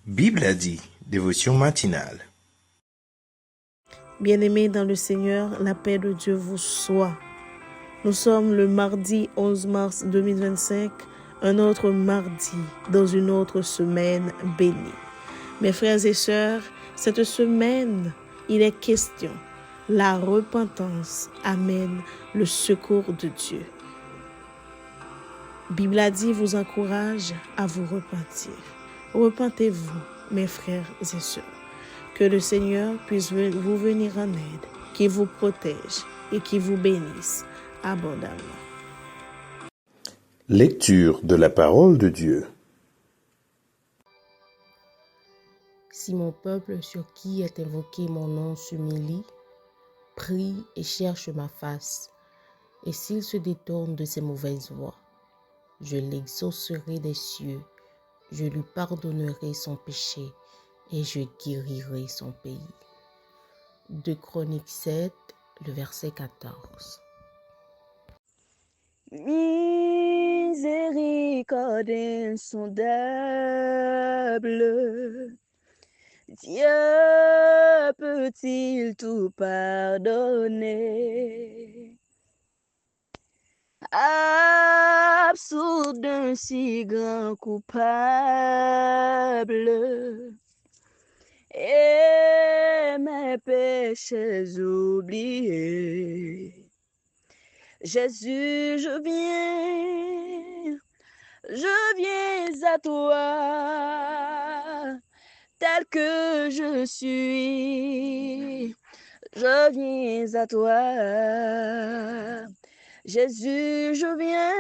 Bible a dit, dévotion matinale. Bien-aimés dans le Seigneur, la paix de Dieu vous soit. Nous sommes le mardi 11 mars 2025, un autre mardi dans une autre semaine bénie. Mes frères et sœurs, cette semaine, il est question. La repentance amène le secours de Dieu. Bible a dit vous encourage à vous repentir. Repentez-vous, mes frères et sœurs. Que le Seigneur puisse vous venir en aide, qu'il vous protège et qu'il vous bénisse abondamment. Lecture de la parole de Dieu. Si mon peuple sur qui est invoqué mon nom s'humilie, prie et cherche ma face, et s'il se détourne de ses mauvaises voies, je l'exaucerai des cieux, je lui pardonnerai son péché et je guérirai son pays. 2 Chroniques 7, le verset 14. Miséricorde insondable, Dieu peut-il tout pardonner? Absous d'un si grand coupable, et mes péchés oubliés. Jésus, je viens à toi, tel que je suis. Je viens à toi, Jésus, je viens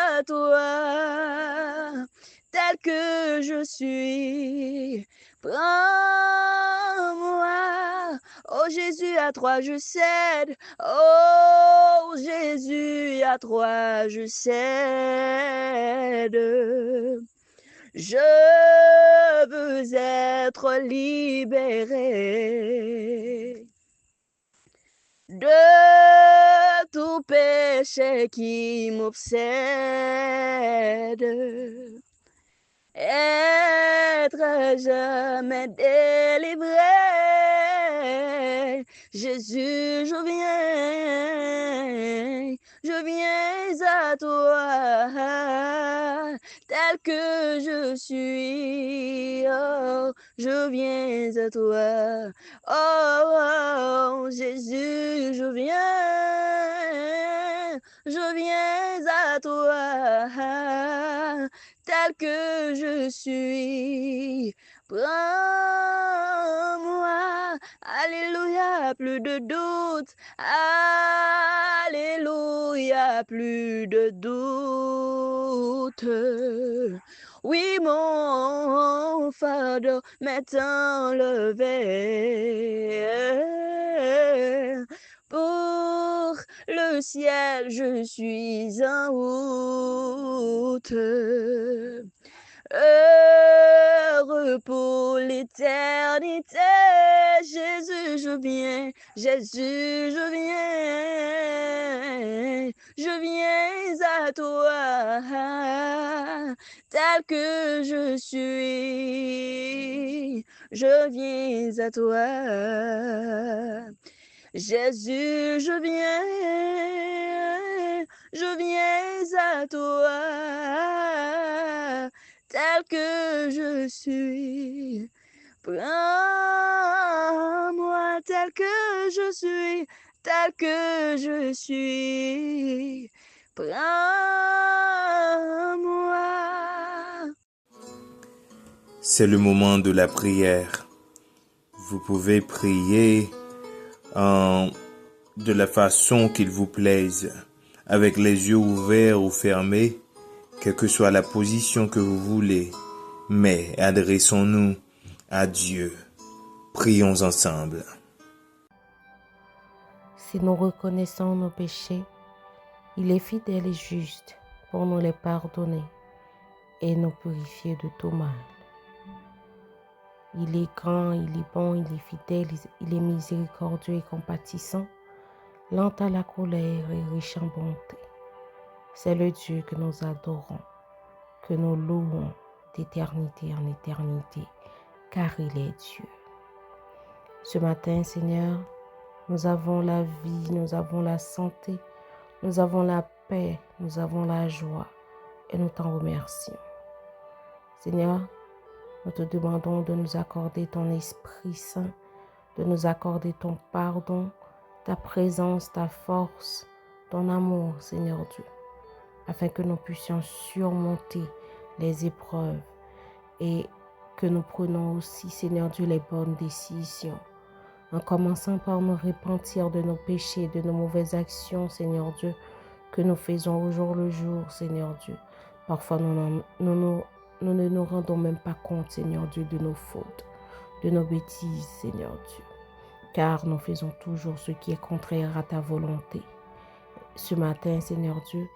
à toi, tel que je suis. Prends-moi, oh Jésus, à toi je cède, oh Jésus, à toi je cède. Je veux être libéré de tout péché qui m'obsède, être jamais délivré. Jésus, je viens à toi, tel que je suis. Oh, je viens à toi. Oh, oh, Jésus, je viens à toi, tel que je suis. Prends-moi, alléluia, plus de doute, alléluia, plus de doute. Oui, mon fardeau m'est enlevé. Pour le ciel, je suis en route. Heureux pour l'éternité, Jésus, je viens, je viens à toi, tel que je suis, je viens à toi. Jésus, je viens à toi, tel que je suis. Prends-moi tel que je suis, tel que je suis. Prends-moi. C'est le moment de la prière. Vous pouvez prier de la façon qu'il vous plaise, avec les yeux ouverts ou fermés, quelle que soit la position que vous voulez, mais adressons-nous à Dieu. Prions ensemble. Si nous reconnaissons nos péchés, il est fidèle et juste pour nous les pardonner et nous purifier de tout mal. Il est grand, il est bon, il est fidèle, il est miséricordieux et compatissant, lent à la colère et riche en bonté. C'est le Dieu que nous adorons. que nous louons d'éternité en éternité, car il est Dieu. Ce matin, Seigneur, nous avons la vie, nous avons la santé, nous avons la paix, nous avons la joie et nous t'en remercions. Seigneur, nous te demandons de nous accorder ton Esprit Saint, de nous accorder ton pardon, ta présence, ta force, ton amour, Seigneur Dieu, afin que nous puissions surmonter les épreuves et que nous prenons aussi, Seigneur Dieu, les bonnes décisions, en commençant par nous repentir de nos péchés, de nos mauvaises actions, Seigneur Dieu, que nous faisons au jour le jour, Seigneur Dieu. Parfois, nous ne nous rendons même pas compte, Seigneur Dieu, de nos fautes, de nos bêtises, Seigneur Dieu, car nous faisons toujours ce qui est contraire à ta volonté. Ce matin, Seigneur Dieu,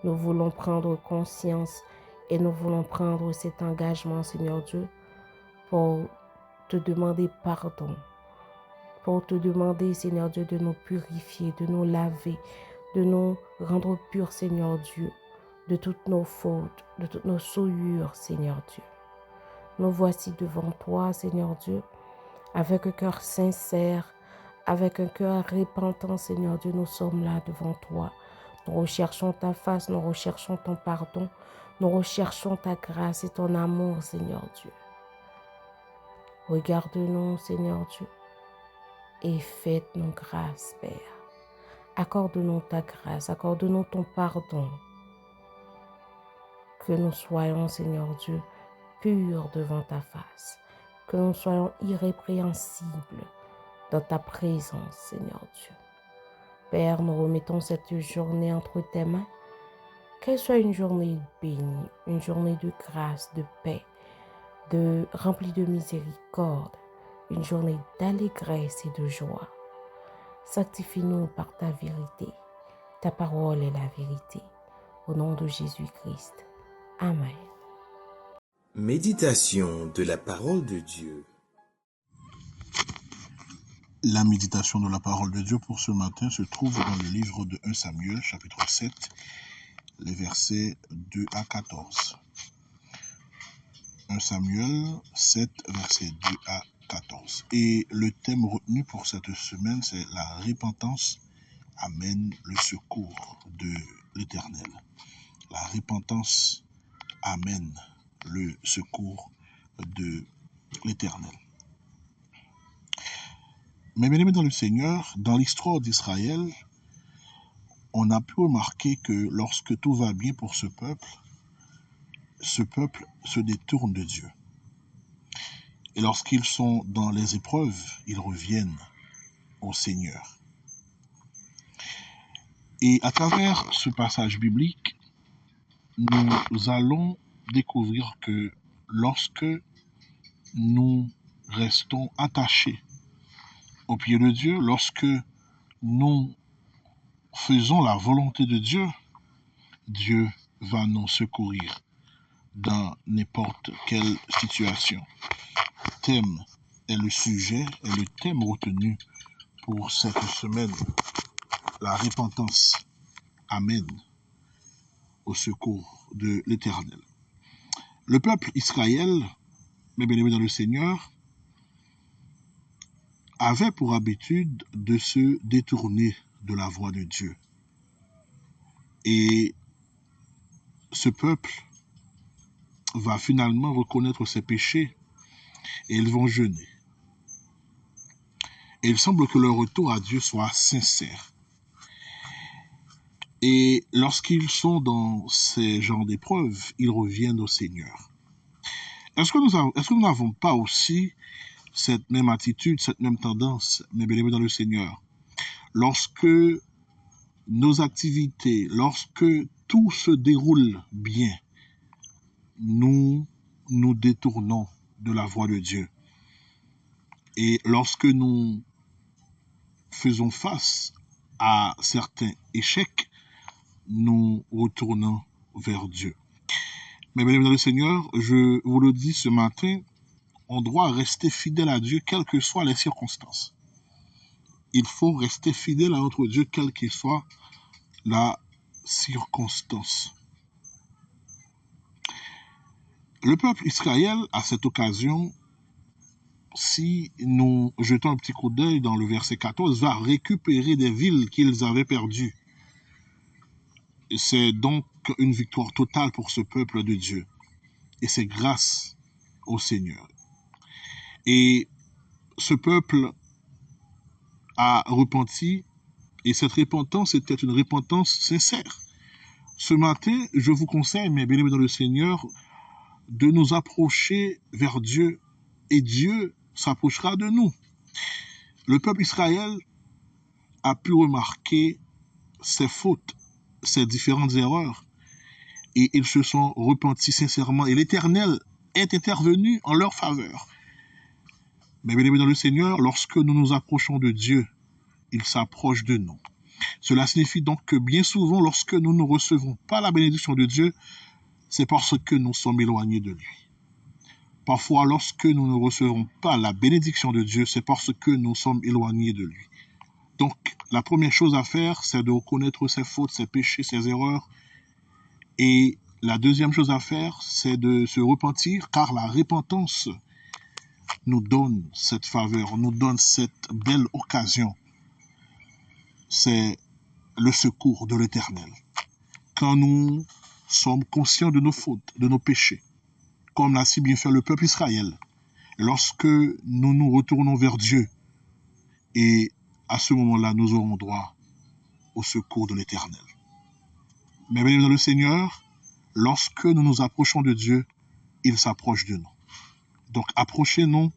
nous voulons prendre conscience et nous voulons prendre cet engagement, Seigneur Dieu, pour te demander pardon, pour te demander, Seigneur Dieu, de nous purifier, de nous laver, de nous rendre purs, Seigneur Dieu, de toutes nos fautes, de toutes nos souillures, Seigneur Dieu. Nous voici devant toi, Seigneur Dieu, avec un cœur sincère, avec un cœur repentant, Seigneur Dieu, nous sommes là devant toi. Nous recherchons ta face, nous recherchons ton pardon, nous recherchons ta grâce et ton amour, Seigneur Dieu. Regarde-nous, Seigneur Dieu, et faites-nous grâce, Père. Accorde-nous ta grâce, accorde-nous ton pardon. Que nous soyons, Seigneur Dieu, purs devant ta face. Que nous soyons irrépréhensibles dans ta présence, Seigneur Dieu. Père, nous remettons cette journée entre tes mains. Qu'elle soit une journée bénie, une journée de grâce, de paix, remplie de miséricorde, une journée d'allégresse et de joie. Sanctifie-nous par ta vérité. Ta parole est la vérité. Au nom de Jésus-Christ. Amen. Méditation de la parole de Dieu. La méditation de la parole de Dieu pour ce matin se trouve dans le livre de 1 Samuel, chapitre 7, les versets 2 à 14. 1 Samuel 7, versets 2 à 14. Et le thème retenu pour cette semaine, c'est la repentance amène le secours de l'Éternel. La repentance amène le secours de l'Éternel. Mais bien aimés dans le Seigneur, dans l'histoire d'Israël, on a pu remarquer que lorsque tout va bien pour ce peuple se détourne de Dieu. Et lorsqu'ils sont dans les épreuves, ils reviennent au Seigneur. Et à travers ce passage biblique, nous allons découvrir que lorsque nous restons attachés au pied de Dieu, lorsque nous faisons la volonté de Dieu, Dieu va nous secourir dans n'importe quelle situation. Thème est le sujet et le thème retenu pour cette semaine. La repentance amène au secours de l'Éternel. Le peuple Israël, mes bien-aimés dans le Seigneur, avait pour habitude de se détourner de la voie de Dieu. Et ce peuple va finalement reconnaître ses péchés et ils vont jeûner. Et il semble que leur retour à Dieu soit sincère. Et lorsqu'ils sont dans ces genres d'épreuves, ils reviennent au Seigneur. Est-ce que nous n'avons pas aussi cette même attitude, cette même tendance, mes bien-aimés dans le Seigneur? Lorsque nos activités, lorsque tout se déroule bien, nous nous détournons de la voie de Dieu. Et lorsque nous faisons face à certains échecs, nous retournons vers Dieu. Mais bien, dans le Seigneur, je vous le dis ce matin, on doit rester fidèle à Dieu, quelles que soient les circonstances. Il faut rester fidèle à notre Dieu, quelle que soit la circonstance. Le peuple Israël, à cette occasion, si nous jetons un petit coup d'œil dans le verset 14, va récupérer des villes qu'ils avaient perdues. C'est donc une victoire totale pour ce peuple de Dieu. Et c'est grâce au Seigneur. Et ce peuple a repenti, et cette repentance était une repentance sincère. Ce matin, je vous conseille, mes bien-aimés dans le Seigneur, de nous approcher vers Dieu, et Dieu s'approchera de nous. Le peuple Israël a pu remarquer ses fautes, ses différentes erreurs, et ils se sont repentis sincèrement, et l'Éternel est intervenu en leur faveur. Mais bien aimés dans le Seigneur, lorsque nous nous approchons de Dieu, il s'approche de nous. Cela signifie donc que bien souvent, lorsque nous ne recevons pas la bénédiction de Dieu, c'est parce que nous sommes éloignés de lui. Parfois, lorsque nous ne recevons pas la bénédiction de Dieu, c'est parce que nous sommes éloignés de lui. Donc, la première chose à faire, c'est de reconnaître ses fautes, ses péchés, ses erreurs. Et la deuxième chose à faire, c'est de se repentir, car la repentance nous donne cette faveur, nous donne cette belle occasion. C'est le secours de l'Éternel. Quand nous sommes conscients de nos fautes, de nos péchés, comme l'a si bien fait le peuple Israël, lorsque nous nous retournons vers Dieu, et à ce moment-là, nous aurons droit au secours de l'Éternel. Mais bien dans le Seigneur, lorsque nous nous approchons de Dieu, il s'approche de nous. Donc approchez-vous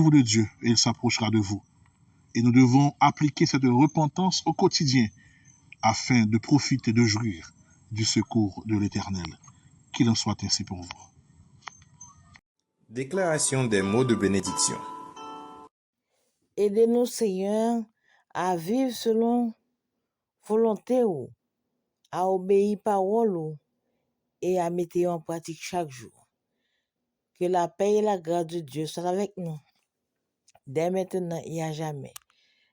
de Dieu et il s'approchera de vous. Et nous devons appliquer cette repentance au quotidien afin de profiter, de jouir du secours de l'Éternel. Qu'il en soit ainsi pour vous. Déclaration des mots de bénédiction. Aidez-nous, Seigneur, à vivre selon volonté ou, à obéir parole ou, et à mettre en pratique chaque jour. Que la paix et la grâce de Dieu soient avec nous, dès maintenant et à jamais.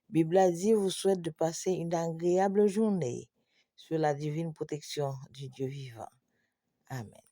Bible a dit, vous souhaite de passer une agréable journée sur la divine protection du Dieu vivant. Amen.